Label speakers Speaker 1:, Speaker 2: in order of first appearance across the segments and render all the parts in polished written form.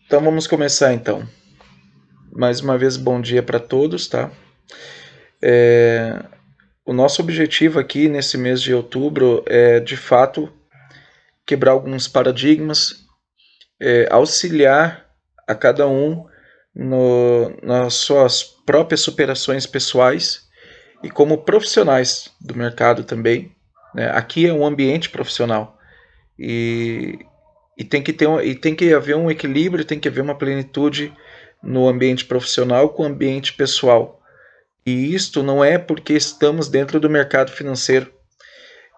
Speaker 1: Então vamos começar então. Mais uma vez, bom dia para todos, tá? O nosso objetivo aqui nesse mês de outubro é, de fato, quebrar alguns paradigmas, auxiliar a cada um nas suas próprias superações pessoais e como profissionais do mercado também. Né? Aqui é um ambiente profissional e tem que haver um equilíbrio, tem que haver uma plenitude no ambiente profissional com o ambiente pessoal. E isto não é porque estamos dentro do mercado financeiro.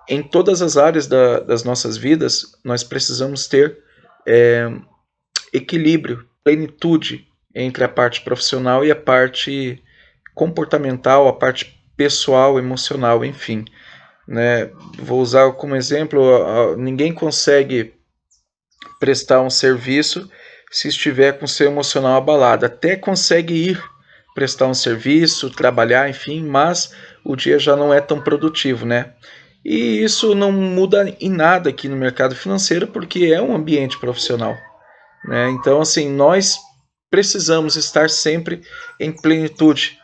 Speaker 1: Em todas as áreas das nossas vidas, nós precisamos ter equilíbrio, plenitude entre a parte profissional e a parte comportamental, a parte pessoal, emocional, enfim. Né? Vou usar como exemplo, ninguém consegue prestar um serviço se estiver com seu emocional abalado. Até consegue ir prestar um serviço, trabalhar, enfim, mas o dia já não é tão produtivo, né? E isso não muda em nada aqui no mercado financeiro, porque é um ambiente profissional, né? Então, assim, nós precisamos estar sempre em plenitude.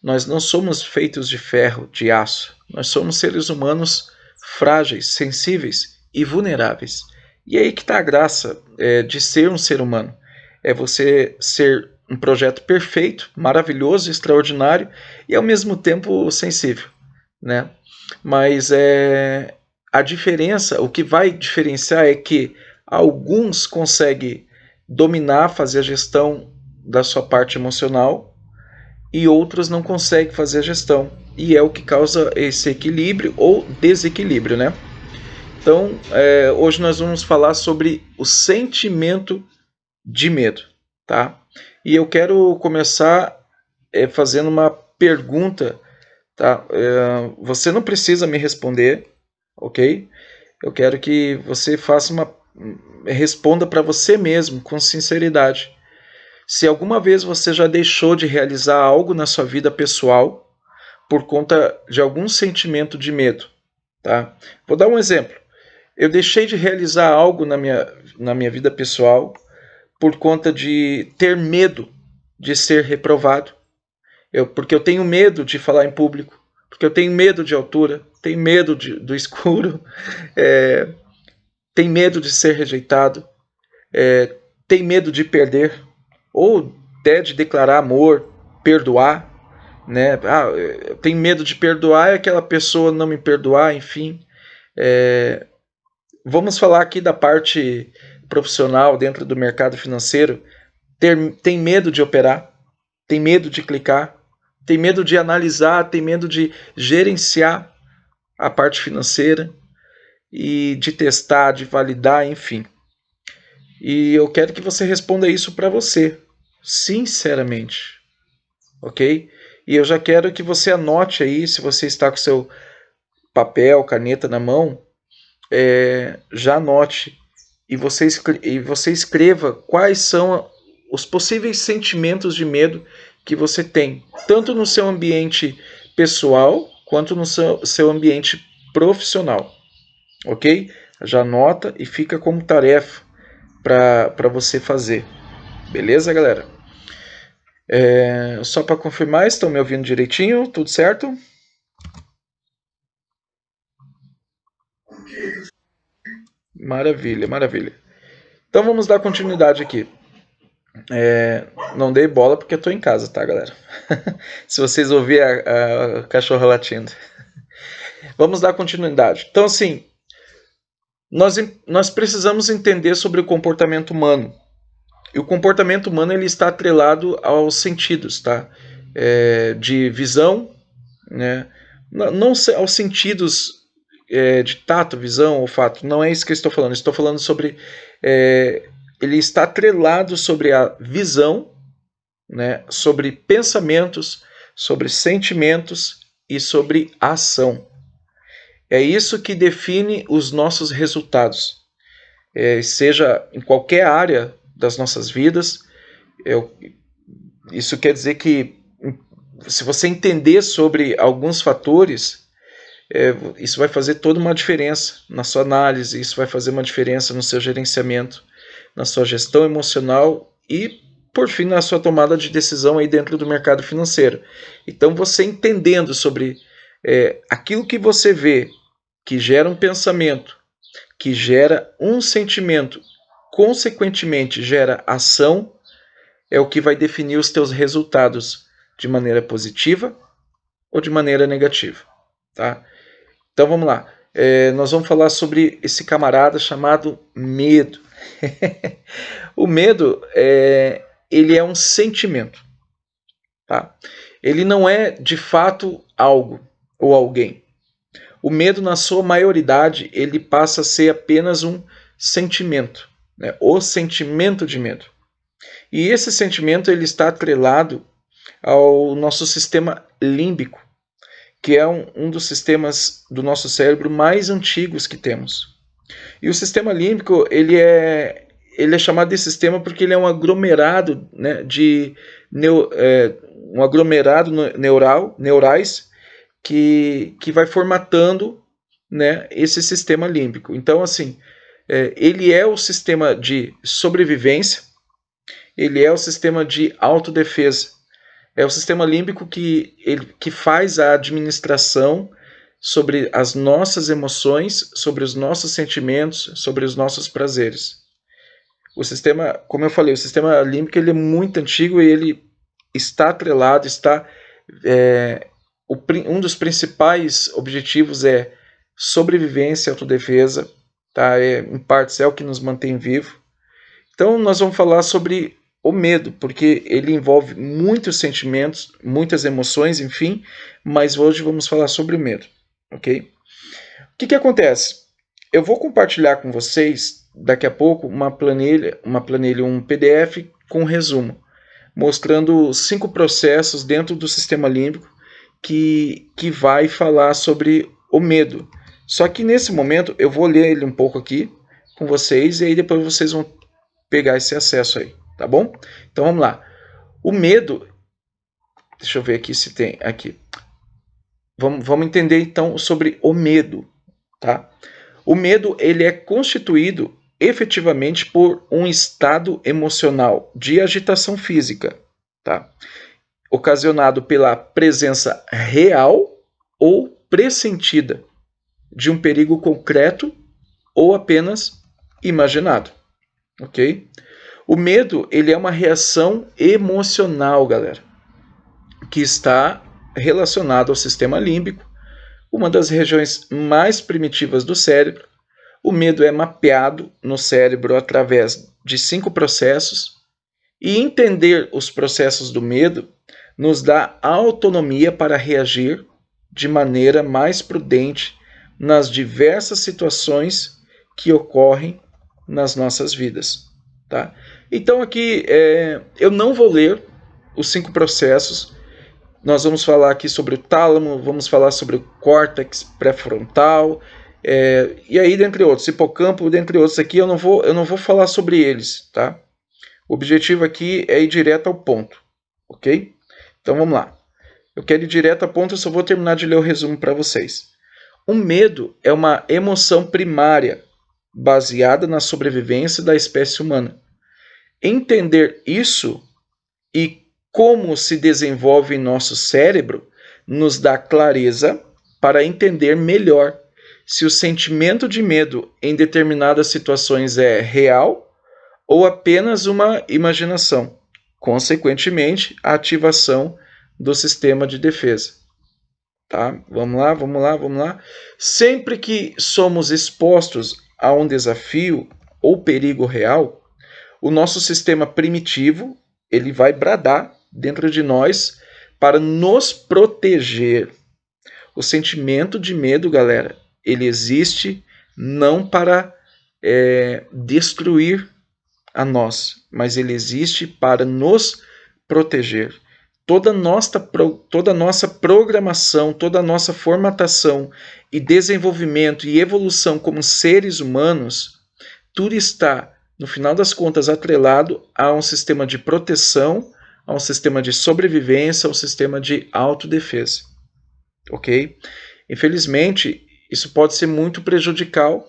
Speaker 1: Nós não somos feitos de ferro, de aço. Nós somos seres humanos frágeis, sensíveis e vulneráveis. E aí que está a graça de ser um ser humano. É você ser um projeto perfeito, maravilhoso, extraordinário e ao mesmo tempo sensível, né? Mas a diferença, o que vai diferenciar é que alguns conseguem dominar, fazer a gestão da sua parte emocional e outros não conseguem fazer a gestão. E é o que causa esse equilíbrio ou desequilíbrio, né? Então, hoje nós vamos falar sobre o sentimento de medo, tá? E eu quero começar fazendo uma pergunta, tá? Você não precisa me responder, ok? Eu quero que você responda para você mesmo com sinceridade. Se alguma vez você já deixou de realizar algo na sua vida pessoal por conta de algum sentimento de medo, tá? Vou dar um exemplo. Eu deixei de realizar algo na minha vida pessoal por conta de ter medo de ser reprovado. Porque eu tenho medo de falar em público, porque eu tenho medo de altura, tenho medo do escuro, tenho medo de ser rejeitado, tenho medo de perder, ou até de declarar amor, perdoar. Né? Eu tenho medo de perdoar e aquela pessoa não me perdoar, enfim. Vamos falar aqui da parte profissional dentro do mercado financeiro. Tem medo de operar, tem medo de clicar, tem medo de analisar, tem medo de gerenciar a parte financeira e de testar, de validar, enfim. E eu quero que você responda isso para você, sinceramente, ok? E eu já quero que você anote aí, se você está com seu papel, caneta na mão, já anote e você escreva quais são os possíveis sentimentos de medo que você tem, tanto no seu ambiente pessoal quanto no seu ambiente profissional, ok? Já anota e fica como tarefa para você fazer, beleza, galera? Só para confirmar, estão me ouvindo direitinho? Tudo certo? Maravilha, maravilha. Então vamos dar continuidade aqui. Não dei bola porque eu tô em casa, tá, galera? Se vocês ouvirem a cachorra latindo. Vamos dar continuidade. Então, assim, nós precisamos entender sobre o comportamento humano. E o comportamento humano ele está atrelado aos sentidos, tá? De visão, né? Não aos sentidos de tato, visão, olfato. Não é isso que eu estou falando. Estou falando sobre... ele está atrelado sobre a visão, né? Sobre pensamentos, sobre sentimentos e sobre ação. É isso que define os nossos resultados. Seja em qualquer área das nossas vidas. Isso quer dizer que se você entender sobre alguns fatores, isso vai fazer toda uma diferença na sua análise, isso vai fazer uma diferença no seu gerenciamento, na sua gestão emocional e, por fim, na sua tomada de decisão aí dentro do mercado financeiro. Então, você entendendo sobre aquilo que você vê, que gera um pensamento, que gera um sentimento, consequentemente gera ação, é o que vai definir os teus resultados de maneira positiva ou de maneira negativa, tá? Então vamos lá. Nós vamos falar sobre esse camarada chamado medo. O medo ele é um sentimento, tá? Ele não é de fato algo ou alguém. O medo, na sua maioridade, ele passa a ser apenas um sentimento, né? O sentimento de medo. E esse sentimento ele está atrelado ao nosso sistema límbico, que é um dos sistemas do nosso cérebro mais antigos que temos. E o sistema límbico ele é chamado de sistema porque ele é um aglomerado, né, um aglomerado neurais que vai formatando, né, esse sistema límbico. Então, assim, ele é o sistema de sobrevivência, ele é o sistema de autodefesa. É o sistema límbico que faz a administração sobre as nossas emoções, sobre os nossos sentimentos, sobre os nossos prazeres. O sistema, como eu falei, o sistema límbico ele é muito antigo e ele está atrelado, um dos principais objetivos é sobrevivência e autodefesa, tá? Em partes é o que nos mantém vivo. Então nós vamos falar sobre o medo, porque ele envolve muitos sentimentos, muitas emoções, enfim, mas hoje vamos falar sobre o medo, ok? O que acontece? Eu vou compartilhar com vocês, daqui a pouco, uma planilha, um PDF com resumo, mostrando 5 processos dentro do sistema límbico que vai falar sobre o medo. Só que nesse momento eu vou ler ele um pouco aqui com vocês e aí depois vocês vão pegar esse acesso aí. Tá bom? Então vamos lá. O medo, deixa eu ver aqui se tem aqui. Vamos entender então sobre o medo, tá? O medo ele é constituído efetivamente por um estado emocional de agitação física, tá? Ocasionado pela presença real ou pressentida de um perigo concreto ou apenas imaginado, ok? O medo ele é uma reação emocional, galera, que está relacionada ao sistema límbico, uma das regiões mais primitivas do cérebro. O medo é mapeado no cérebro através de 5 processos, e entender os processos do medo nos dá autonomia para reagir de maneira mais prudente nas diversas situações que ocorrem nas nossas vidas. Tá? Então aqui eu não vou ler os 5 processos. Nós vamos falar aqui sobre o tálamo, vamos falar sobre o córtex pré-frontal, e aí dentre outros, hipocampo, dentre outros aqui eu não vou falar sobre eles, tá? O objetivo aqui é ir direto ao ponto, ok? Então vamos lá. Eu quero ir direto ao ponto, eu só vou terminar de ler o resumo para vocês. O medo é uma emoção primária baseada na sobrevivência da espécie humana. Entender isso e como se desenvolve em nosso cérebro nos dá clareza para entender melhor se o sentimento de medo em determinadas situações é real ou apenas uma imaginação, consequentemente, a ativação do sistema de defesa. Tá? Vamos lá. Sempre que somos expostos a um desafio ou perigo real, o nosso sistema primitivo ele vai bradar dentro de nós para nos proteger. O sentimento de medo, galera, ele existe não para destruir a nós, mas ele existe para nos proteger. Toda a nossa programação, toda a nossa formatação e desenvolvimento e evolução como seres humanos, tudo está, no final das contas, atrelado a um sistema de proteção, a um sistema de sobrevivência, a um sistema de autodefesa. Ok? Infelizmente, isso pode ser muito prejudicial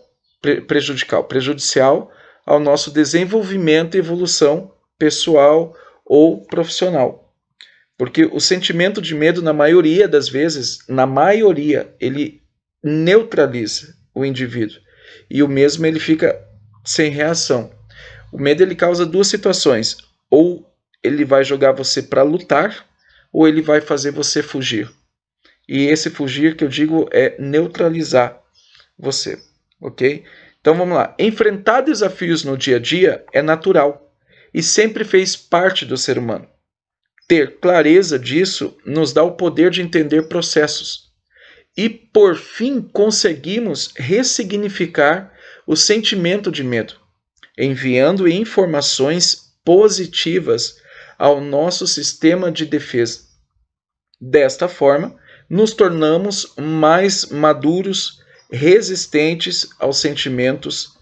Speaker 1: ao nosso desenvolvimento e evolução pessoal ou profissional. Porque o sentimento de medo, na maioria das vezes, ele neutraliza o indivíduo. E o mesmo ele fica sem reação. O medo ele causa duas situações. Ou ele vai jogar você para lutar, ou ele vai fazer você fugir. E esse fugir que eu digo é neutralizar você, ok? Então vamos lá. Enfrentar desafios no dia a dia é natural e sempre fez parte do ser humano. Ter clareza disso nos dá o poder de entender processos. E, por fim, conseguimos ressignificar o sentimento de medo, enviando informações positivas ao nosso sistema de defesa. Desta forma, nos tornamos mais maduros, resistentes aos sentimentos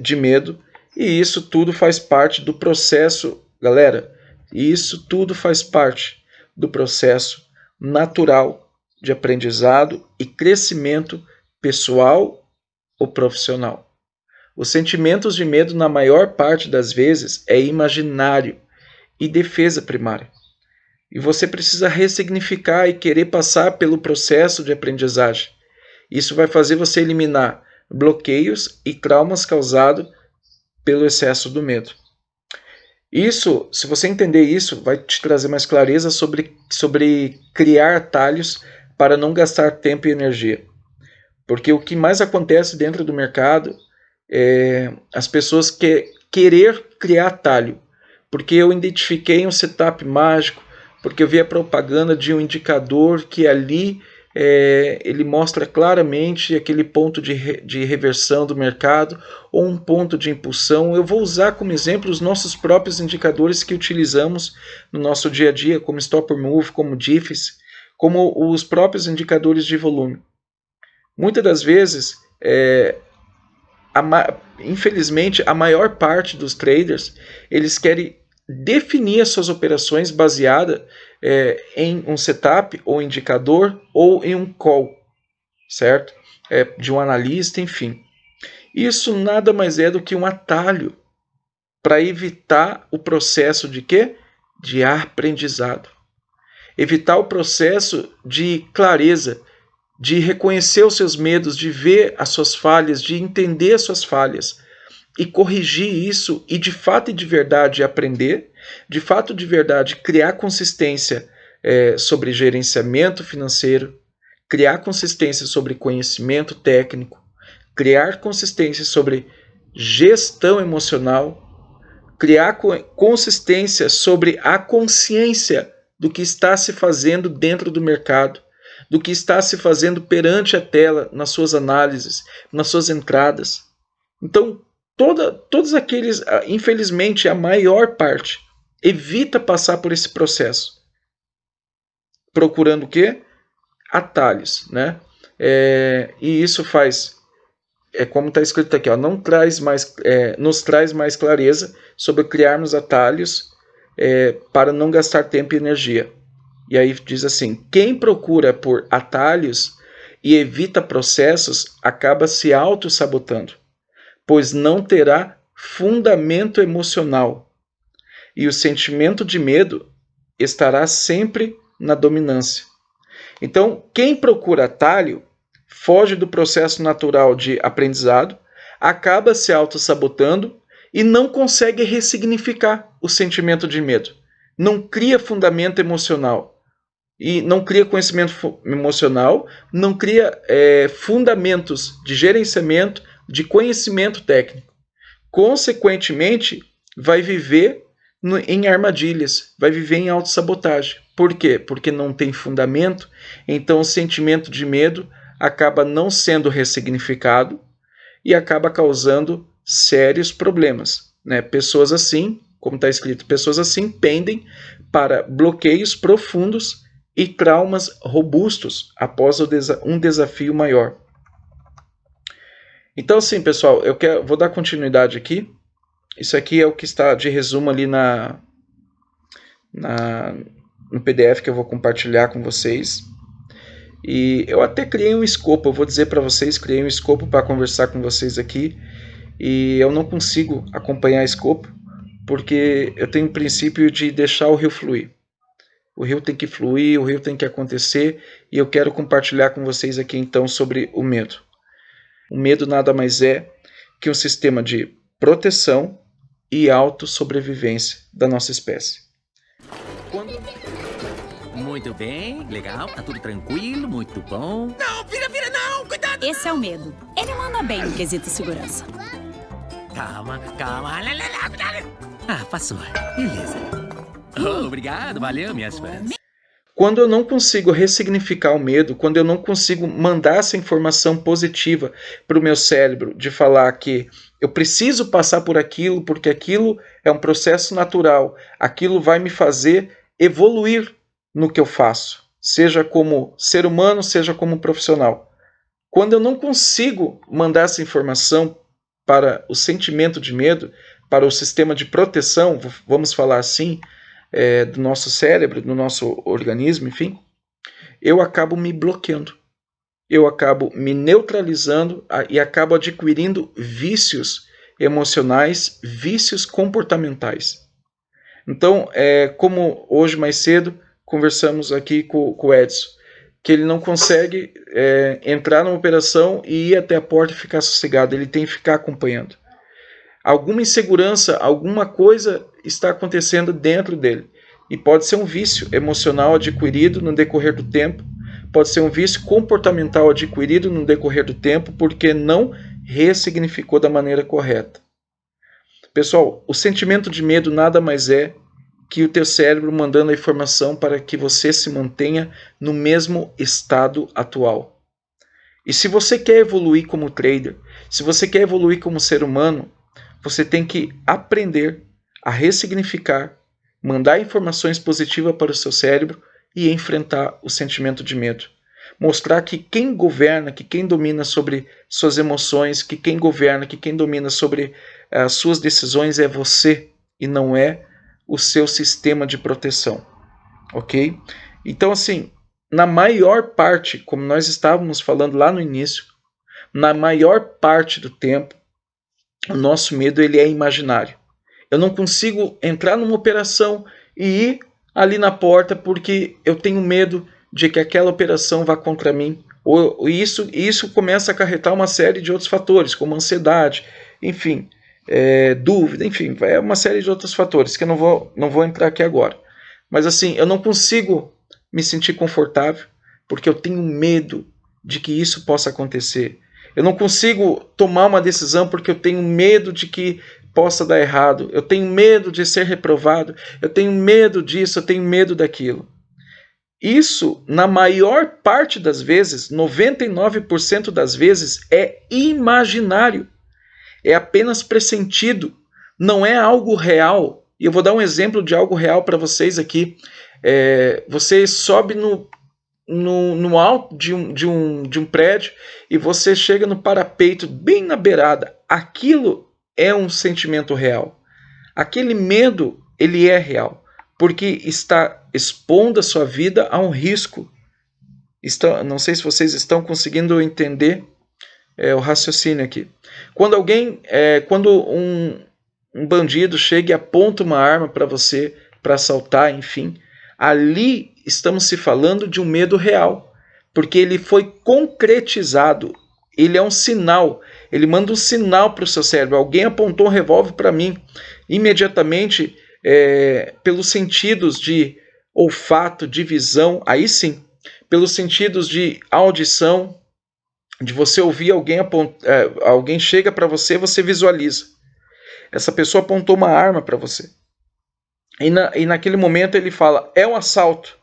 Speaker 1: de medo, e isso tudo faz parte do processo, galera. Isso tudo faz parte do processo natural de aprendizado e crescimento pessoal ou profissional. Os sentimentos de medo, na maior parte das vezes, é imaginário e defesa primária. E você precisa ressignificar e querer passar pelo processo de aprendizagem. Isso vai fazer você eliminar bloqueios e traumas causados pelo excesso do medo. Isso, se você entender isso, vai te trazer mais clareza sobre criar atalhos para não gastar tempo e energia. Porque o que mais acontece dentro do mercado é as pessoas querer criar atalho. Porque eu identifiquei um setup mágico, porque eu vi a propaganda de um indicador que ali ele mostra claramente aquele ponto de reversão do mercado ou um ponto de impulsão. Eu vou usar como exemplo os nossos próprios indicadores que utilizamos no nosso dia a dia, como Stop or Move, como DIFs, como os próprios indicadores de volume. Muitas das vezes, infelizmente, a maior parte dos traders, eles querem definir as suas operações baseada em um setup ou indicador ou em um call, certo? De um analista, enfim. Isso nada mais é do que um atalho para evitar o processo de quê? De aprendizado. Evitar o processo de clareza, de reconhecer os seus medos, de ver as suas falhas, de entender as suas falhas e corrigir isso e de fato e de verdade aprender, de fato de verdade criar consistência sobre gerenciamento financeiro, criar consistência sobre conhecimento técnico, criar consistência sobre gestão emocional, criar consistência sobre a consciência do que está se fazendo dentro do mercado, do que está se fazendo perante a tela, nas suas análises, nas suas entradas. Então, todos aqueles, infelizmente, a maior parte, evita passar por esse processo. Procurando o quê? Atalhos, né? E isso faz, como está escrito aqui, ó, nos traz mais clareza sobre criarmos atalhos para não gastar tempo e energia. E aí diz assim, quem procura por atalhos e evita processos acaba se auto-sabotando, pois não terá fundamento emocional. E o sentimento de medo estará sempre na dominância. Então, quem procura atalho, foge do processo natural de aprendizado, acaba se auto-sabotando e não consegue ressignificar o sentimento de medo. Não cria fundamento emocional. E não cria conhecimento emocional, não cria fundamentos de gerenciamento, de conhecimento técnico. Consequentemente, vai viver em armadilhas, vai viver em autossabotagem. Por quê? Porque não tem fundamento, então o sentimento de medo acaba não sendo ressignificado e acaba causando sérios problemas, né? Pessoas assim, como está escrito, pessoas assim pendem para bloqueios profundos e traumas robustos após um desafio maior. Então, sim, pessoal, vou dar continuidade aqui. Isso aqui é o que está de resumo ali no PDF que eu vou compartilhar com vocês. E eu até criei um escopo, eu vou dizer para vocês, criei um escopo para conversar com vocês aqui. E eu não consigo acompanhar escopo, porque eu tenho o princípio de deixar o rio fluir. O rio tem que fluir, o rio tem que acontecer, e eu quero compartilhar com vocês aqui então sobre o medo. O medo nada mais é que um sistema de proteção e autossobrevivência da nossa espécie.
Speaker 2: Muito bem, legal, tá tudo tranquilo, muito bom.
Speaker 3: Não, vira, não, cuidado!
Speaker 4: Esse é o medo. Ele manda bem no quesito segurança.
Speaker 2: Calma. Ah, passou. Beleza. Oh, obrigado, valeu, minhas fãs.
Speaker 1: Quando eu não consigo ressignificar o medo, quando eu não consigo mandar essa informação positiva para o meu cérebro, de falar que eu preciso passar por aquilo, porque aquilo é um processo natural, aquilo vai me fazer evoluir no que eu faço, seja como ser humano, seja como profissional. Quando eu não consigo mandar essa informação para o sentimento de medo, para o sistema de proteção, vamos falar assim, do nosso cérebro, do nosso organismo, enfim, eu acabo me bloqueando. Eu acabo me neutralizando e acabo adquirindo vícios emocionais, vícios comportamentais. Então, como hoje mais cedo conversamos aqui com o Edson, que ele não consegue entrar numa operação e ir até a porta e ficar sossegado, ele tem que ficar acompanhando. Alguma insegurança, alguma coisa está acontecendo dentro dele. E pode ser um vício emocional adquirido no decorrer do tempo, pode ser um vício comportamental adquirido no decorrer do tempo, porque não ressignificou da maneira correta. Pessoal, o sentimento de medo nada mais é que o teu cérebro mandando a informação para que você se mantenha no mesmo estado atual. E se você quer evoluir como trader, se você quer evoluir como ser humano, você tem que aprender a ressignificar, mandar informações positivas para o seu cérebro e enfrentar o sentimento de medo. Mostrar que quem governa, que quem domina sobre suas emoções, que quem governa, que quem domina sobre as suas decisões é você e não é o seu sistema de proteção. Ok? Então, assim, na maior parte, como nós estávamos falando lá no início, na maior parte do tempo, o nosso medo ele é imaginário. Eu não consigo entrar numa operação e ir ali na porta porque eu tenho medo de que aquela operação vá contra mim. Isso começa a acarretar uma série de outros fatores, como ansiedade, enfim, dúvida, enfim, é uma série de outros fatores que eu não vou entrar aqui agora. Mas assim, eu não consigo me sentir confortável porque eu tenho medo de que isso possa acontecer. Eu não consigo tomar uma decisão porque eu tenho medo de que possa dar errado. Eu tenho medo de ser reprovado. Eu tenho medo disso, eu tenho medo daquilo. Isso, na maior parte das vezes, 99% das vezes, é imaginário. É apenas pressentido. Não é algo real. E eu vou dar um exemplo de algo real para vocês aqui. Você sobe no alto de um prédio e você chega no parapeito bem na beirada. Aquilo é um sentimento real. Aquele medo, ele é real, porque está expondo a sua vida a um risco. Não sei se vocês estão conseguindo entender o raciocínio aqui. Quando um bandido chega e aponta uma arma para você, para assaltar, enfim, ali estamos se falando de um medo real, porque ele foi concretizado, ele é um sinal, ele manda um sinal para o seu cérebro, alguém apontou um revólver para mim, imediatamente, pelos sentidos de olfato, de visão, aí sim, pelos sentidos de audição, de você ouvir alguém chega para você, você visualiza, essa pessoa apontou uma arma para você, e naquele momento ele fala, é um assalto.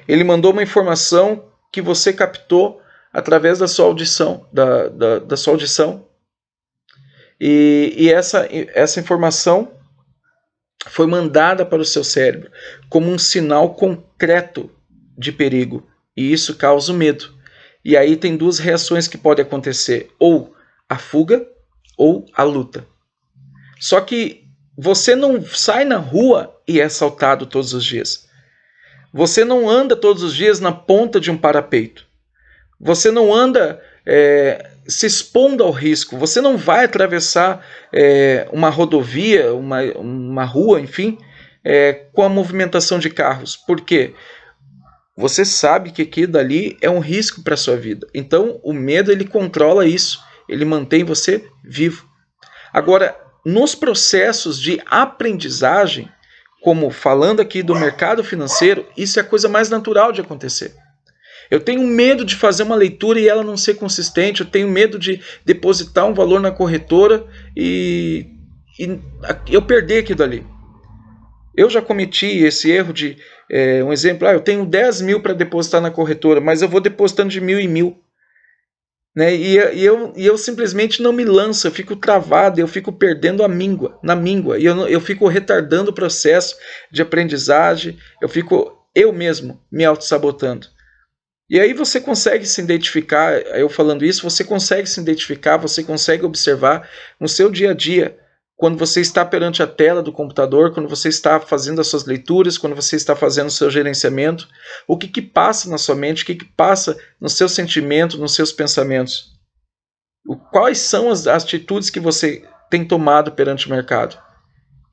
Speaker 1: Ele mandou uma informação que você captou através da sua audição, da sua audição. E essa informação foi mandada para o seu cérebro como um sinal concreto de perigo. E isso causa o medo. E aí tem duas reações que podem acontecer. Ou a fuga ou a luta. Só que você não sai na rua e é assaltado todos os dias. Você não anda todos os dias na ponta de um parapeito. Você não anda se expondo ao risco. Você não vai atravessar uma rodovia, uma rua, enfim, com a movimentação de carros. Por quê? Você sabe que aquilo dali é um risco para a sua vida. Então, o medo, ele controla isso. Ele mantém você vivo. Agora, nos processos de aprendizagem, como falando aqui do mercado financeiro, isso é a coisa mais natural de acontecer. Eu tenho medo de fazer uma leitura e ela não ser consistente. Eu tenho medo de depositar um valor na corretora e eu perder aquilo dali. Eu já cometi esse erro de, um exemplo, eu tenho 10 mil para depositar na corretora, mas eu vou depositando de 1.000 em 1.000. Né? E eu simplesmente não me lanço, eu fico travado, eu fico perdendo na míngua, e eu fico retardando o processo de aprendizagem, eu fico eu mesmo me auto-sabotando. E aí você consegue se identificar, eu falando isso, você consegue se identificar, você consegue observar no seu dia a dia, quando você está perante a tela do computador, quando você está fazendo as suas leituras, quando você está fazendo o seu gerenciamento, o que passa na sua mente, o que passa no seu sentimento, nos seus pensamentos. Quais são as atitudes que você tem tomado perante o mercado?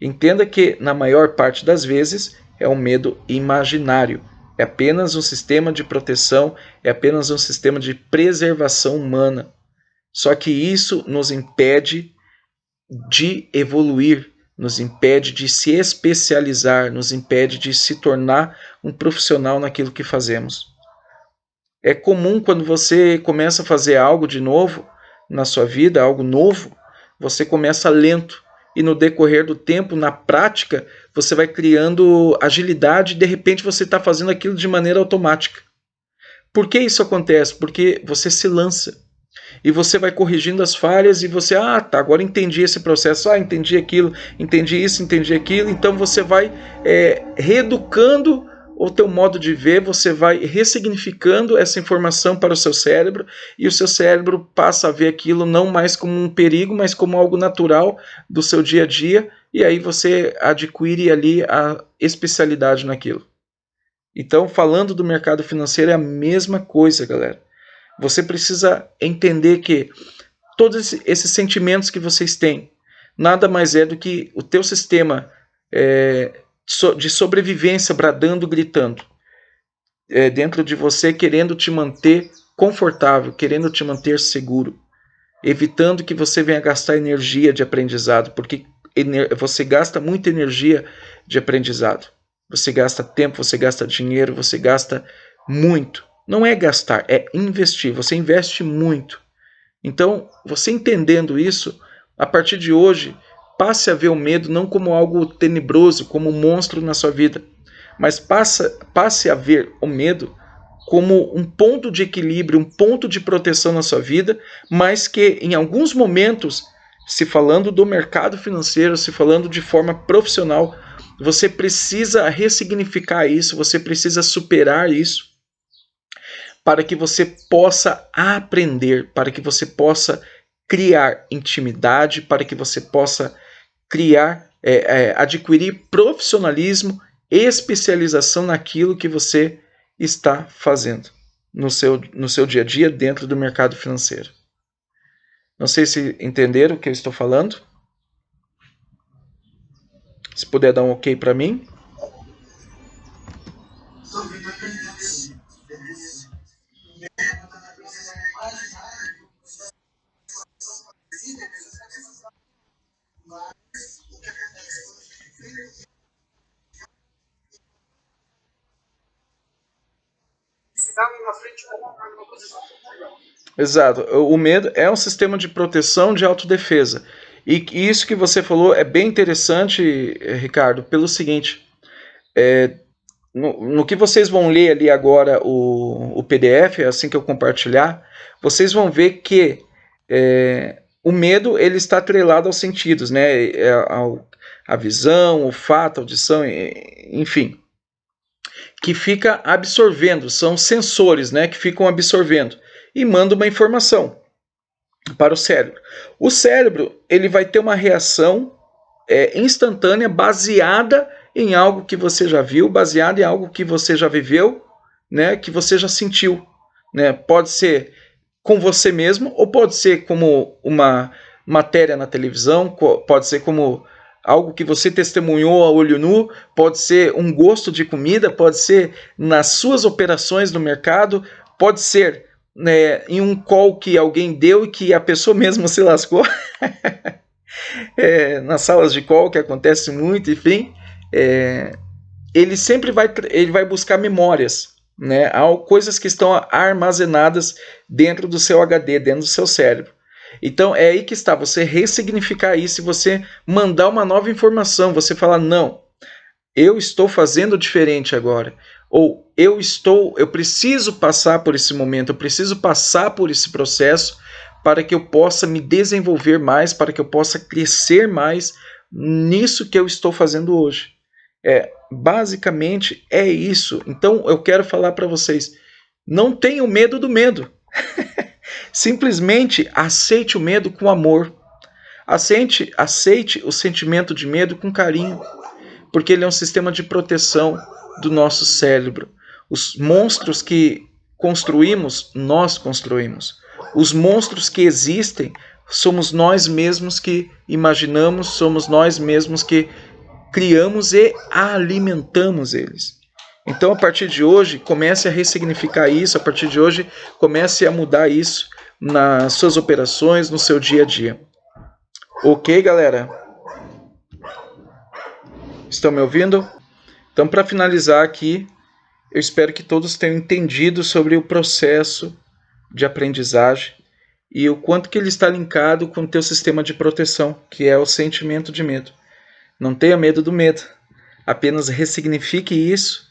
Speaker 1: Entenda que, na maior parte das vezes, é um medo imaginário. É apenas um sistema de proteção, é apenas um sistema de preservação humana. Só que isso nos impede de evoluir, nos impede de se especializar, nos impede de se tornar um profissional naquilo que fazemos. É comum quando você começa a fazer algo de novo na sua vida, algo novo, você começa lento e no decorrer do tempo, na prática, você vai criando agilidade e de repente você está fazendo aquilo de maneira automática. Por que isso acontece? Porque você se lança. E você vai corrigindo as falhas e você, agora entendi esse processo, entendi aquilo, entendi isso, entendi aquilo. Então você vai reeducando o teu modo de ver, você vai ressignificando essa informação para o seu cérebro e o seu cérebro passa a ver aquilo não mais como um perigo, mas como algo natural do seu dia a dia, e aí você adquire ali a especialidade naquilo. Então, falando do mercado financeiro, é a mesma coisa, galera. Você precisa entender que todos esses sentimentos que vocês têm nada mais é do que o teu sistema de sobrevivência bradando, gritando dentro de você, querendo te manter confortável, querendo te manter seguro, evitando que você venha gastar energia de aprendizado, porque você gasta muita energia de aprendizado. Você gasta tempo, você gasta dinheiro, você gasta muito. Não é gastar, é investir. Você investe muito. Então, você entendendo isso, a partir de hoje, passe a ver o medo não como algo tenebroso, como um monstro na sua vida, mas passe a ver o medo como um ponto de equilíbrio, um ponto de proteção na sua vida, mas que em alguns momentos, se falando do mercado financeiro, se falando de forma profissional, você precisa ressignificar isso, você precisa superar isso, para que você possa aprender, para que você possa criar intimidade, para que você possa adquirir profissionalismo e especialização naquilo que você está fazendo no seu dia a dia dentro do mercado financeiro. Não sei se entenderam o que eu estou falando. Se puder dar um ok para mim. Exato. O medo é um sistema de proteção, de autodefesa. E isso que você falou é bem interessante, Ricardo, pelo seguinte. No que vocês vão ler ali agora o PDF, assim que eu compartilhar, vocês vão ver que o medo ele está atrelado aos sentidos, né? A visão, o olfato, a audição, enfim, que fica absorvendo, são sensores, né, que ficam absorvendo e mandam uma informação para o cérebro. O cérebro ele vai ter uma reação instantânea baseada em algo que você já viu, baseada em algo que você já viveu, né, que você já sentiu, né? Pode ser com você mesmo, ou pode ser como uma matéria na televisão, pode ser como algo que você testemunhou a olho nu, pode ser um gosto de comida, pode ser nas suas operações no mercado, pode ser, né, em um call que alguém deu e que a pessoa mesmo se lascou. Nas salas de call, que acontece muito, enfim, ele sempre vai buscar memórias, né, coisas que estão armazenadas dentro do seu HD, dentro do seu cérebro. Então é aí que está, você ressignificar isso e você mandar uma nova informação, você falar, não, eu estou fazendo diferente agora, ou eu preciso passar por esse momento, eu preciso passar por esse processo para que eu possa me desenvolver mais, para que eu possa crescer mais nisso que eu estou fazendo hoje. Basicamente é isso. Então eu quero falar para vocês, não tenham medo do medo. Simplesmente aceite o medo com amor. Aceite o sentimento de medo com carinho, porque ele é um sistema de proteção do nosso cérebro. Os monstros que construímos, nós construímos. Os monstros que existem, somos nós mesmos que imaginamos, somos nós mesmos que criamos e alimentamos eles. Então, a partir de hoje, comece a ressignificar isso, a partir de hoje, comece a mudar isso nas suas operações, no seu dia a dia. Ok, galera? Estão me ouvindo? Então, para finalizar aqui, eu espero que todos tenham entendido sobre o processo de aprendizagem e o quanto que ele está linkado com o teu sistema de proteção, que é o sentimento de medo. Não tenha medo do medo, apenas ressignifique isso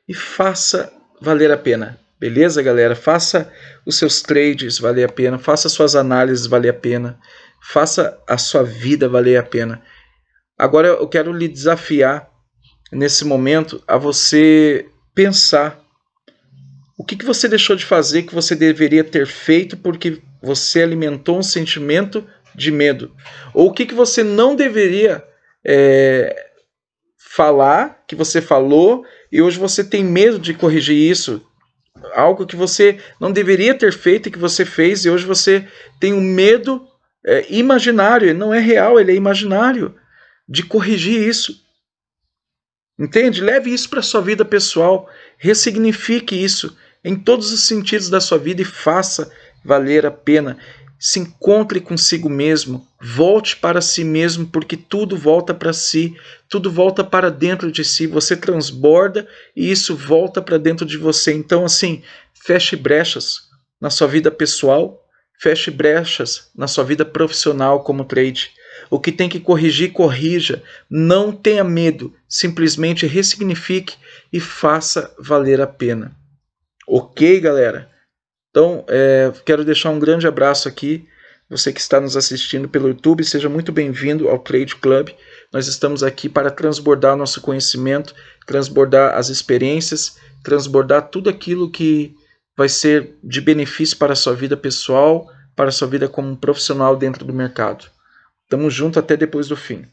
Speaker 1: e faça valer a pena. Beleza, galera? Faça os seus trades valer a pena, faça suas análises valer a pena, faça a sua vida valer a pena. Agora eu quero lhe desafiar nesse momento a você pensar o que você deixou de fazer que você deveria ter feito porque você alimentou um sentimento de medo. Ou o que você não deveria falar, que você falou, e hoje você tem medo de corrigir isso. Algo que você não deveria ter feito e que você fez, e hoje você tem um medo imaginário, ele não é real, ele é imaginário, de corrigir isso. Entende? Leve isso para a sua vida pessoal, ressignifique isso em todos os sentidos da sua vida e faça valer a pena. Se encontre consigo mesmo, volte para si mesmo, porque tudo volta para si, tudo volta para dentro de si, você transborda e isso volta para dentro de você. Então, assim, feche brechas na sua vida pessoal, feche brechas na sua vida profissional como trade. O que tem que corrigir, corrija. Não tenha medo, simplesmente ressignifique e faça valer a pena. Ok, galera? Então, quero deixar um grande abraço aqui. Você que está nos assistindo pelo YouTube, seja muito bem-vindo ao Trade Club. Nós estamos aqui para transbordar nosso conhecimento, transbordar as experiências, transbordar tudo aquilo que vai ser de benefício para a sua vida pessoal, para a sua vida como um profissional dentro do mercado. Tamo junto até depois do fim.